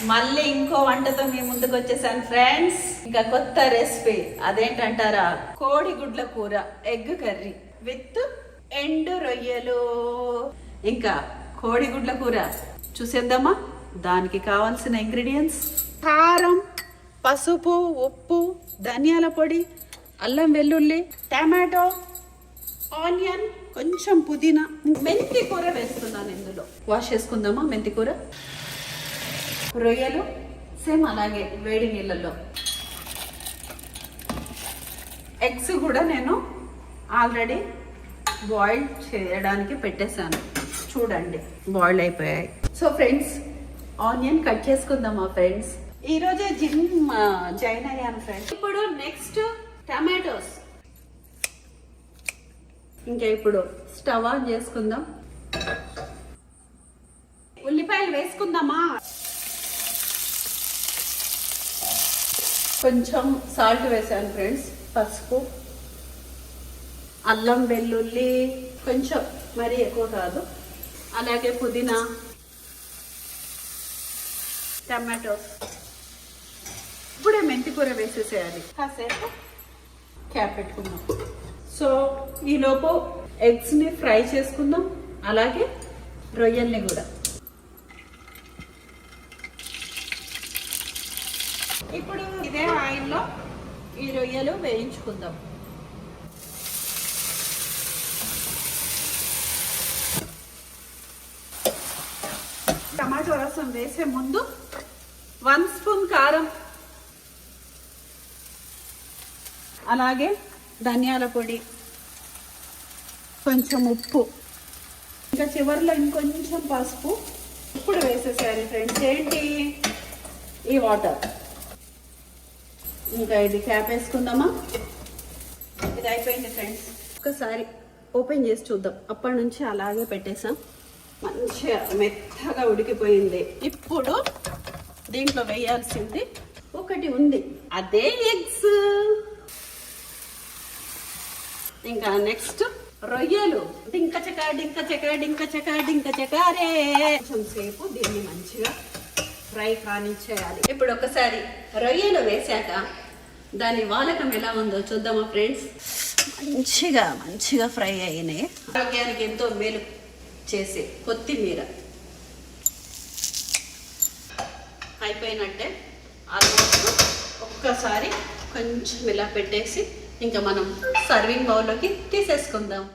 మళ్ళీ ఇంకో వంటతో మీ ముందుకు వచ్చేసాను ఫ్రెండ్స్. ఇంకా కొత్త రెసిపీ, అదేంటంటారా, కోడిగుడ్ల కూర, ఎగ్ కర్రీ విత్ ఎండు రొయ్యలు. ఇంకా కోడిగుడ్ల కూర చూసేద్దామా. దానికి కావాల్సిన ఇంగ్రీడియంట్స్: కారం, పసుపు, ఉప్పు, ధనియాల పొడి, అల్లం వెల్లుల్లి, టమాటో, ఆనియన్, కొంచెం పుదీనా, మెంతి కూర వేస్తున్నాను ఇందులో. వాష్ చేసుకుందామా మెంతి కూర. రొయ్యలు సేమ్ అలాగే వేడి నీళ్ళల్లో. ఎగ్స్ కూడా నేను ఆల్రెడీ బాయిల్ చేయడానికి పెట్టేశాను, చూడండి బాయిల్ అయిపోయాయి. సో ఫ్రెండ్స్, ఆనియన్ కట్ చేసుకుందామా ఫ్రెండ్స్. ఈరోజే జిమ్ జాయిన్ అయ్యాను ఫ్రెండ్స్. ఇప్పుడు నెక్స్ట్ టమాటోస్. ఇంకా ఇప్పుడు స్టవ్ ఆన్ చేసుకుందాం. ఉల్లిపాయలు వేసుకుందామా. కొంచెం సాల్ట్ వేసాను ఫ్రెండ్స్, పసుపు, అల్లం వెల్లుల్లి కొంచెం, మరీ ఎక్కువ కాదు, అలాగే పుదీనా, టమాటోస్. ఇప్పుడే మెంతి కూర వేసేసేయాలి. కాసేపు క్యాప్ పెట్టుకుందాం. సో ఈలోపు ఎగ్స్ని ఫ్రై చేసుకుందాం, అలాగే రొయ్యల్ని కూడా. ఇప్పుడు ఇదే ఆయిల్లో ఈ రొయ్యలు వేయించుకుందాం. టమాటో రసం వేసే ముందు 1 స్పూన్ కారం, అలాగే ధనియాల పొడి, కొంచెం ఉప్పు, ఇంకా చివరిలో ఇంకొంచెం పసుపు. ఇప్పుడు వేసేసారు ఫ్రెండ్స్ ఏంటి, ఈ వాటర్. ఇంకా ఇది క్యాప్ వేసుకుందామా. ఇది అయిపోయింది ఫ్రెండ్స్. ఒకసారి ఓపెన్ చేసి చూద్దాం. అప్పటి నుంచి అలాగే పెట్టేసాం, మంచిగా మెత్తగా ఉడికిపోయింది. ఇప్పుడు దీంట్లో వేయాల్సింది ఒకటి ఉంది, అదే ఎగ్స్. ఇంకా నెక్స్ట్ రొయ్యలు. డింకచక డింకచక డింకచక డింకచకారే. కొంచెం సేపు దీన్ని మంచిగా ఫ్రై కానిచ్చేయాలి. ఇప్పుడు ఒకసారి రొయ్యలు వేసాక దాని వాలకం ఎలా ఉందో చూద్దామా ఫ్రెండ్స్. మంచిగా ఫ్రై అయినాయి. ఆరోగ్యానికి ఎంతో మేలు చేసే కొత్తిమీర అయిపోయినట్టే. ఆల్మోస్ట్ ఒక్కసారి కొంచెం ఇలా పెట్టేసి ఇంకా మనం సర్వింగ్ బౌల్లోకి తీసేసుకుందాం.